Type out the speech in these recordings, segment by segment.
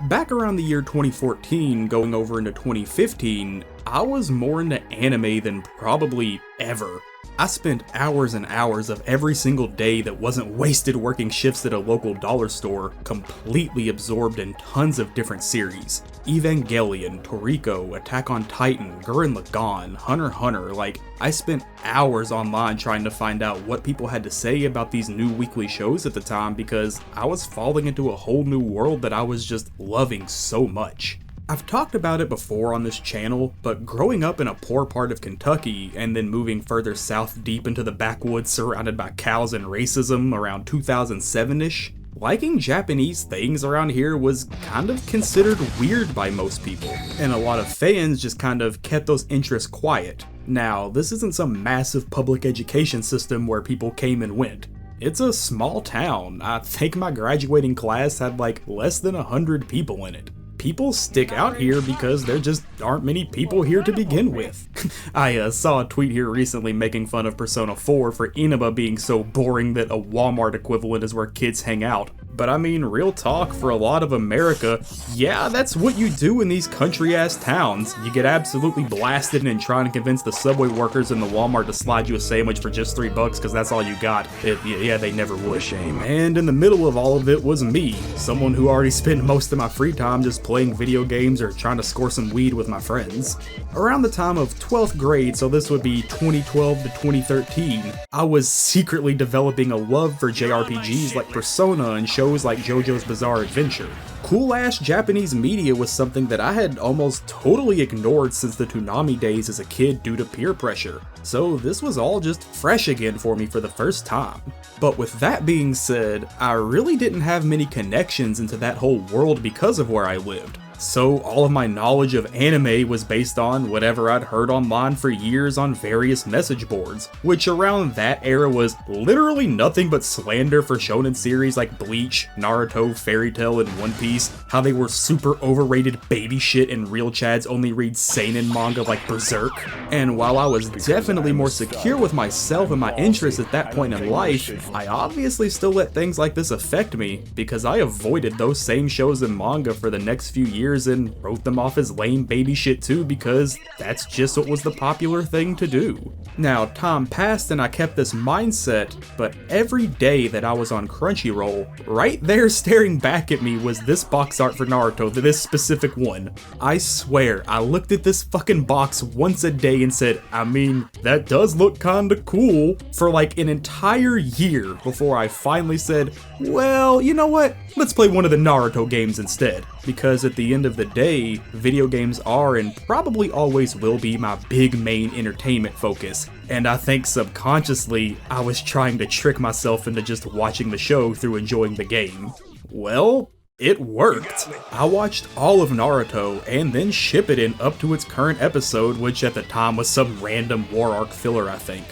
Back around the year 2014, going over into 2015, I was more into anime than probably ever. I spent hours and hours of every single day that wasn't wasted working shifts at a local dollar store, completely absorbed in tons of different series. Evangelion, Toriko, Attack on Titan, Gurren Lagann, Hunter x Hunter, like, I spent hours online trying to find out what people had to say about these new weekly shows at the time because I was falling into a whole new world that I was just loving so much. I've talked about it before on this channel, but growing up in a poor part of Kentucky and then moving further south deep into the backwoods surrounded by cows and racism around 2007-ish, liking Japanese things around here was kind of considered weird by most people, and a lot of fans just kind of kept those interests quiet. Now, this isn't some massive public education system where people came and went. It's a small town. I think my graduating class had like less than 100 people in it. People stick out here because there just aren't many people here to begin with. I saw a tweet here recently making fun of Persona 4 for Inaba being so boring that a Walmart equivalent is where kids hang out. But I mean, real talk, for a lot of America, yeah, that's what you do in these country-ass towns. You get absolutely blasted and trying to convince the Subway workers in the Walmart to slide you a sandwich for just $3 because that's all you got. Yeah, they never would. Shame. And in the middle of all of it was me, someone who already spent most of my free time just playing video games or trying to score some weed with my friends. Around the time of 12th grade, so this would be 2012 to 2013, I was secretly developing a love for JRPGs like Persona and shows like JoJo's Bizarre Adventure. Cool-ass Japanese media was something that I had almost totally ignored since the Toonami days as a kid due to peer pressure, so this was all just fresh again for me for the first time. But with that being said, I really didn't have many connections into that whole world because of where I lived. So all of my knowledge of anime was based on whatever I'd heard online for years on various message boards, which around that era was literally nothing but slander for shonen series like Bleach, Naruto, Fairy Tail, and One Piece, how they were super overrated baby shit and real chads only read seinen manga like Berserk. And while I was definitely more secure with myself and my interests at that point in life, I obviously still let things like this affect me because I avoided those same shows and manga for the next few years and wrote them off as lame baby shit too because that's just what was the popular thing to do. Now, time passed and I kept this mindset, but every day that I was on Crunchyroll, right there staring back at me was this box art for Naruto, this specific one. I swear, I looked at this fucking box once a day and said, I mean, that does look kinda cool, for like an entire year before I finally said, well, you know what? Let's play one of the Naruto games instead. Because at the end of the day, video games are and probably always will be my big main entertainment focus. And I think subconsciously, I was trying to trick myself into just watching the show through enjoying the game. Well, it worked. I watched all of Naruto and then Shippuden up to its current episode, which at the time was some random war arc filler, I think.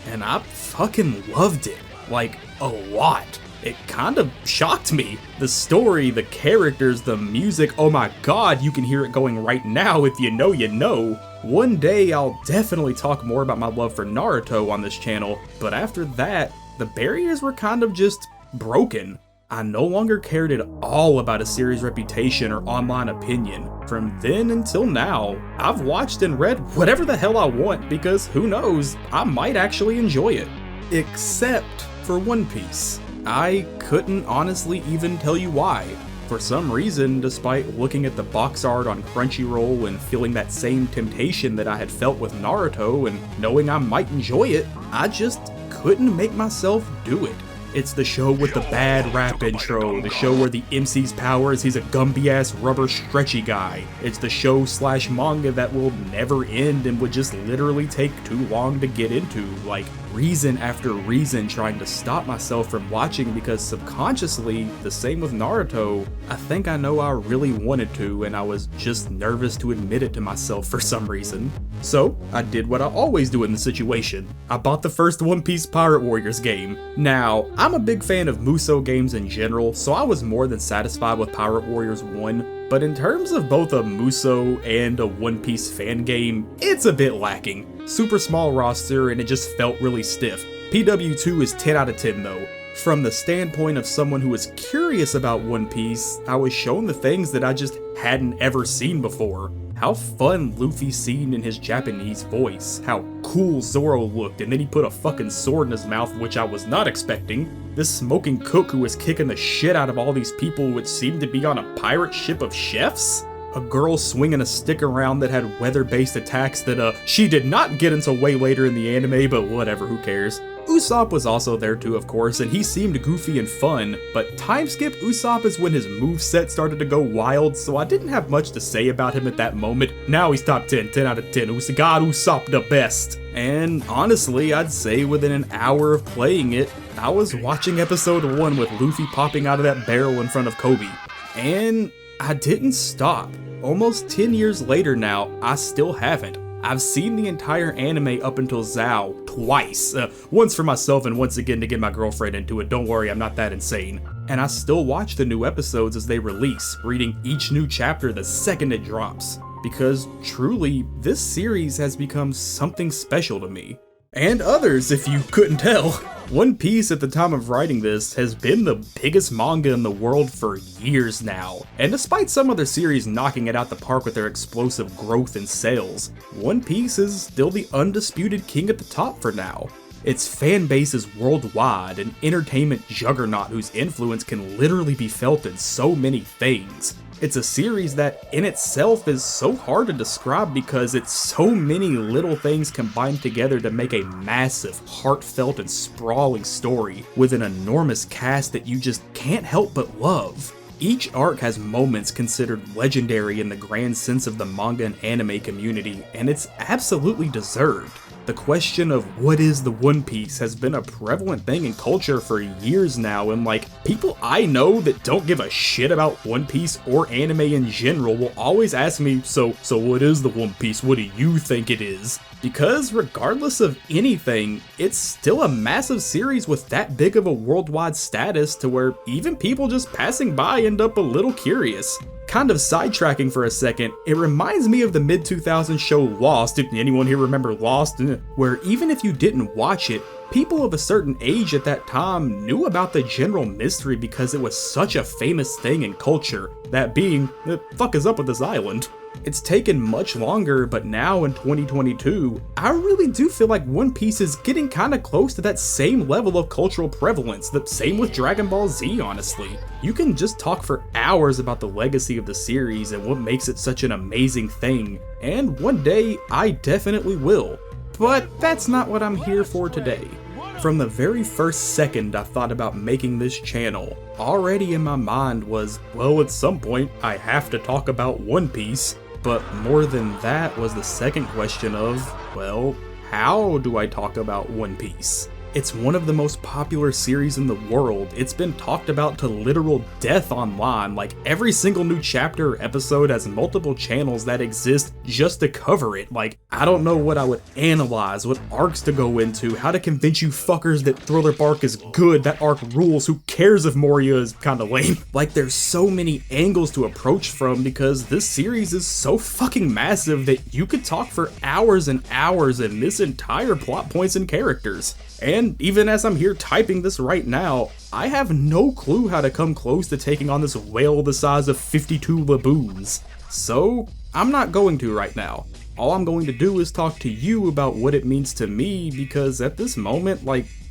And I fucking loved it. Like, a lot. It kind of shocked me. The story, the characters, the music, oh my god, you can hear it going right now. If you know, you know. One day I'll definitely talk more about my love for Naruto on this channel, but after that, the barriers were kind of just broken. I no longer cared at all about a series' reputation or online opinion. From then until now, I've watched and read whatever the hell I want because who knows, I might actually enjoy it. Except for One Piece. I couldn't honestly even tell you why. For some reason, despite looking at the box art on Crunchyroll and feeling that same temptation that I had felt with Naruto and knowing I might enjoy it, I just couldn't make myself do it. It's the show with the bad rap intro, the show where the MC's power is he's a Gumby-ass rubber stretchy guy. It's the show / manga that will never end and would just literally take too long to get into, like reason after reason trying to stop myself from watching because subconsciously, the same with Naruto, I think I know I really wanted to and I was just nervous to admit it to myself for some reason. So, I did what I always do in the situation. I bought the first One Piece Pirate Warriors game. Now, I'm a big fan of Musou Games in general, so I was more than satisfied with Pirate Warriors 1, but in terms of both a Musou and a One Piece fan game, it's a bit lacking. Super small roster and it just felt really stiff. PW2 is 10 out of 10 though. From the standpoint of someone who was curious about One Piece, I was shown the things that I just hadn't ever seen before. How fun Luffy seemed in his Japanese voice, how cool Zoro looked, and then he put a fucking sword in his mouth, which I was not expecting. This smoking cook who was kicking the shit out of all these people which seemed to be on a pirate ship of chefs? A girl swinging a stick around that had weather-based attacks that she did not get until way later in the anime, but whatever, who cares. Usopp was also there too, of course, and he seemed goofy and fun, but time skip Usopp is when his moveset started to go wild, so I didn't have much to say about him at that moment. Now he's top 10, 10 out of 10, God Usopp the best. And honestly, I'd say within an hour of playing it, I was watching episode 1 with Luffy popping out of that barrel in front of Kobe. And I didn't stop. Almost 10 years later now, I still haven't. I've seen the entire anime up until Zao twice. Once for myself and once again to get my girlfriend into it. Don't worry, I'm not that insane. And I still watch the new episodes as they release, reading each new chapter the second it drops. Because truly, this series has become something special to me. And others, if you couldn't tell. One Piece at the time of writing this has been the biggest manga in the world for years now, and despite some other series knocking it out the park with their explosive growth and sales, One Piece is still the undisputed king at the top for now. Its fan base is worldwide, an entertainment juggernaut whose influence can literally be felt in so many things. It's a series that in itself is so hard to describe because it's so many little things combined together to make a massive, heartfelt, and sprawling story with an enormous cast that you just can't help but love. Each arc has moments considered legendary in the grand sense of the manga and anime community, and it's absolutely deserved. The question of what is the One Piece has been a prevalent thing in culture for years now, and people I know that don't give a shit about One Piece or anime in general will always ask me, so what is the One Piece? What do you think it is? Because regardless of anything, it's still a massive series with that big of a worldwide status to where even people just passing by end up a little curious. Kind of sidetracking for a second, it reminds me of the mid-2000s show Lost. Did anyone here remember Lost? Where even if you didn't watch it, people of a certain age at that time knew about the general mystery because it was such a famous thing in culture. That being, the fuck is up with this island? It's taken much longer, but now in 2022, I really do feel like One Piece is getting kinda close to that same level of cultural prevalence, the same with Dragon Ball Z, honestly. You can just talk for hours about the legacy of the series and what makes it such an amazing thing, and one day, I definitely will. But that's not what I'm here for today. From the very first second I thought about making this channel, already in my mind was, well, at some point, I have to talk about One Piece. But more than that was the second question of, well, how do I talk about One Piece? It's one of the most popular series in the world. It's been talked about to literal death online. Every single new chapter or episode has multiple channels that exist just to cover it. I don't know what I would analyze, what arcs to go into, how to convince you fuckers that Thriller Bark is good, that arc rules, who cares if Moria is kinda lame. There's so many angles to approach from because this series is so fucking massive that you could talk for hours and hours and miss entire plot points and characters. And even as I'm here typing this right now, I have no clue how to come close to taking on this whale the size of 52 laboons. So, I'm not going to right now. All I'm going to do is talk to you about what it means to me because at this moment,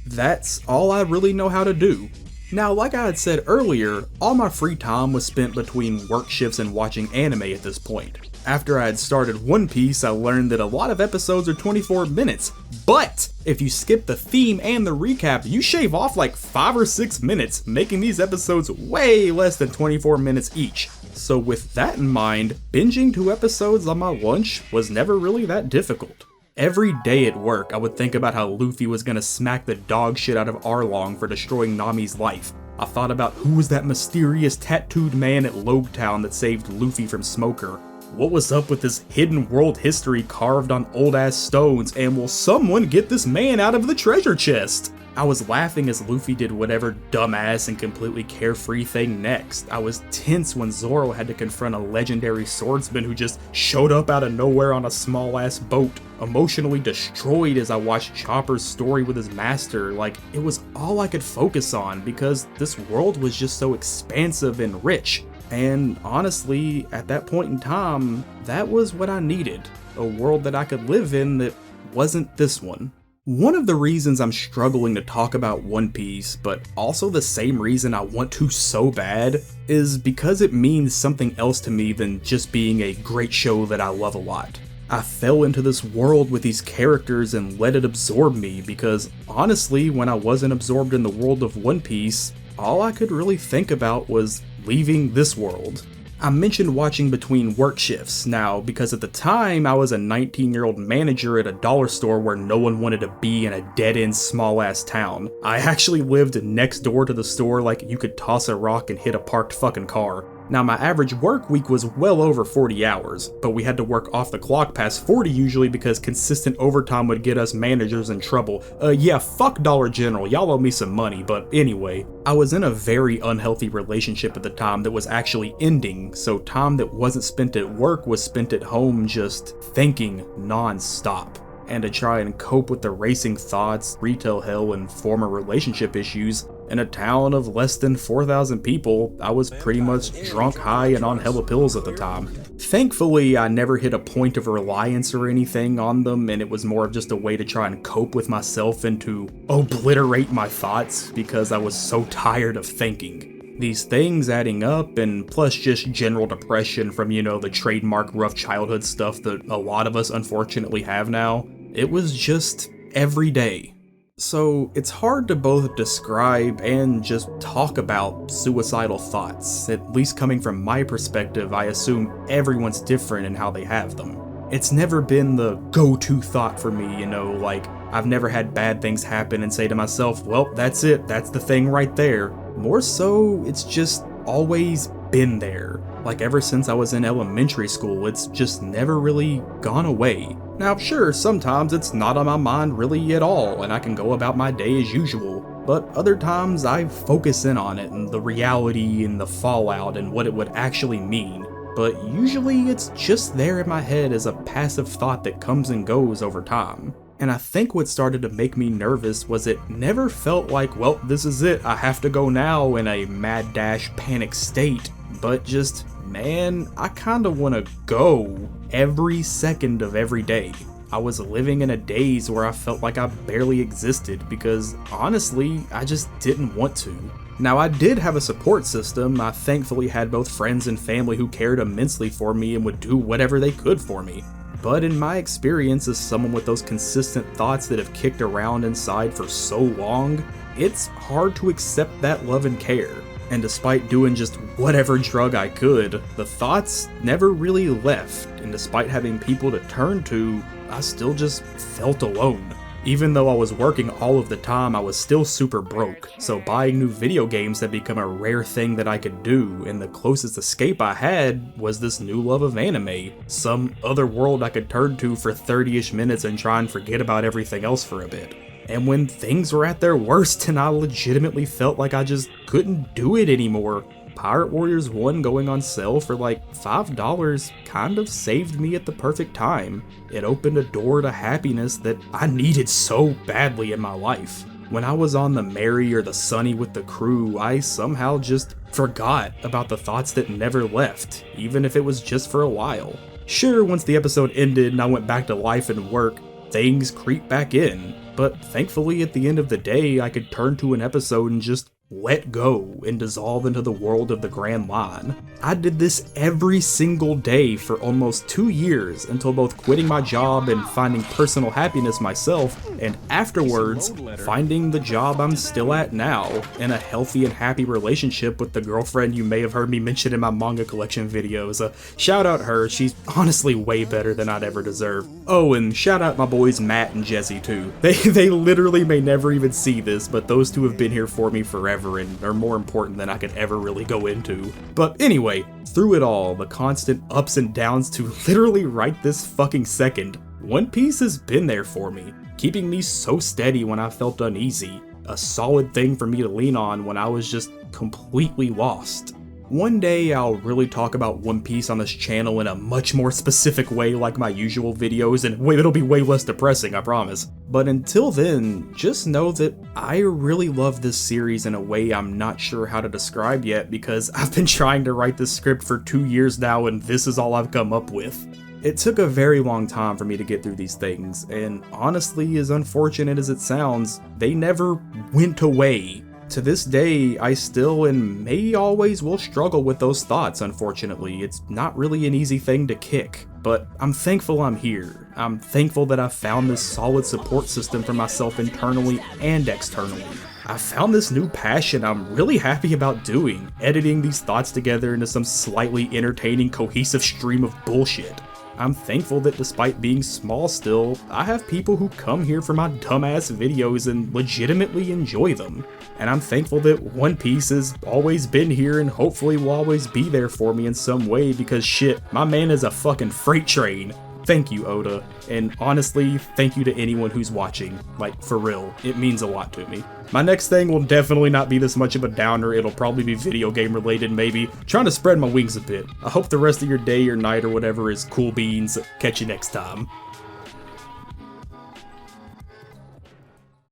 that's all I really know how to do. Now, like I had said earlier, all my free time was spent between work shifts and watching anime at this point. After I had started One Piece, I learned that a lot of episodes are 24 minutes, but if you skip the theme and the recap, you shave off 5 or 6 minutes, making these episodes way less than 24 minutes each. So with that in mind, binging 2 episodes on my lunch was never really that difficult. Every day at work, I would think about how Luffy was gonna smack the dog shit out of Arlong for destroying Nami's life. I thought about who was that mysterious tattooed man at Logetown that saved Luffy from Smoker. What was up with this hidden world history carved on old ass stones, and will someone get this man out of the treasure chest? I was laughing as Luffy did whatever dumbass and completely carefree thing next. I was tense when Zoro had to confront a legendary swordsman who just showed up out of nowhere on a small ass boat. Emotionally destroyed as I watched Chopper's story with his master. Like, it was all I could focus on because this world was just so expansive and rich. And honestly, at that point in time, that was what I needed. A world that I could live in that wasn't this one. One of the reasons I'm struggling to talk about One Piece, but also the same reason I want to so bad, is because it means something else to me than just being a great show that I love a lot. I fell into this world with these characters and let it absorb me because honestly, when I wasn't absorbed in the world of One Piece, all I could really think about was leaving this world. I mentioned watching between work shifts now because at the time I was a 19-year-old manager at a dollar store where no one wanted to be in a dead-end small-ass town. I actually lived next door to the store like you could toss a rock and hit a parked fucking car. Now my average work week was well over 40 hours, but we had to work off the clock past 40 usually because consistent overtime would get us managers in trouble. Yeah, fuck Dollar General, y'all owe me some money, but anyway. I was in a very unhealthy relationship at the time that was actually ending, so time that wasn't spent at work was spent at home just thinking non-stop. And to try and cope with the racing thoughts, retail hell, and former relationship issues, in a town of less than 4,000 people, I was pretty much drunk, high, and on hella pills at the time. Thankfully, I never hit a point of reliance or anything on them, and it was more of just a way to try and cope with myself and to obliterate my thoughts because I was so tired of thinking. These things adding up, and plus just general depression from, the trademark rough childhood stuff that a lot of us unfortunately have now, it was just every day. So it's hard to both describe and just talk about suicidal thoughts. At least coming from my perspective, I assume everyone's different in how they have them. It's never been the go-to thought for me, like I've never had bad things happen and say to myself, well, that's it, that's the thing right there. More so, it's just always been there. Like ever since I was in elementary school, it's just never really gone away. Now sure, sometimes it's not on my mind really at all and I can go about my day as usual, but other times I focus in on it and the reality and the fallout and what it would actually mean. But usually it's just there in my head as a passive thought that comes and goes over time. And I think what started to make me nervous was it never felt like, well, this is it, I have to go now in a mad dash panic state, but just, man, I kinda wanna go every second of every day. I was living in a daze where I felt like I barely existed because honestly, I just didn't want to. Now I did have a support system. I thankfully had both friends and family who cared immensely for me and would do whatever they could for me. But in my experience as someone with those consistent thoughts that have kicked around inside for so long, it's hard to accept that love and care. And despite doing just whatever drug I could, the thoughts never really left, and despite having people to turn to, I still just felt alone. Even though I was working all of the time, I was still super broke, so buying new video games had become a rare thing that I could do, and the closest escape I had was this new love of anime, some other world I could turn to for 30-ish minutes and try and forget about everything else for a bit. And when things were at their worst and I legitimately felt like I just couldn't do it anymore, Pirate Warriors 1 going on sale for like $5 kind of saved me at the perfect time. It opened a door to happiness that I needed so badly in my life. When I was on the Merry or the Sunny with the crew, I somehow just forgot about the thoughts that never left, even if it was just for a while. Sure, once the episode ended and I went back to life and work, things creep back in, but thankfully at the end of the day I could turn to an episode and just let go and dissolve into the world of the Grand Line. I did this every single day for almost 2 years until both quitting my job and finding personal happiness myself, and afterwards finding the job I'm still at now, in a healthy and happy relationship with the girlfriend you may have heard me mention in my Manga Collection videos. Shout out her, she's honestly way better than I'd ever deserve. Oh, and shout out my boys Matt and Jesse too. They literally may never even see this, but those two have been here for me forever and are more important than I could ever really go into. But anyway, through it all, the constant ups and downs to literally right this fucking second, One Piece has been there for me, keeping me so steady when I felt uneasy, a solid thing for me to lean on when I was just completely lost. One day I'll really talk about One Piece on this channel in a much more specific way like my usual videos, and it'll be way less depressing, I promise. But until then, just know that I really love this series in a way I'm not sure how to describe yet, because I've been trying to write this script for 2 years now and this is all I've come up with. It took a very long time for me to get through these things, and honestly, as unfortunate as it sounds, they never went away. To this day, I still and may always will struggle with those thoughts, unfortunately. It's not really an easy thing to kick, but I'm thankful I'm here. I'm thankful that I found this solid support system for myself internally and externally. I found this new passion I'm really happy about doing, editing these thoughts together into some slightly entertaining, cohesive stream of bullshit. I'm thankful that despite being small still, I have people who come here for my dumbass videos and legitimately enjoy them. And I'm thankful that One Piece has always been here and hopefully will always be there for me in some way, because shit, my man is a fucking freight train. Thank you, Oda, and honestly, thank you to anyone who's watching. Like, for real, it means a lot to me. My next thing will definitely not be this much of a downer, it'll probably be video game related maybe, trying to spread my wings a bit. I hope the rest of your day or night or whatever is cool beans. Catch you next time.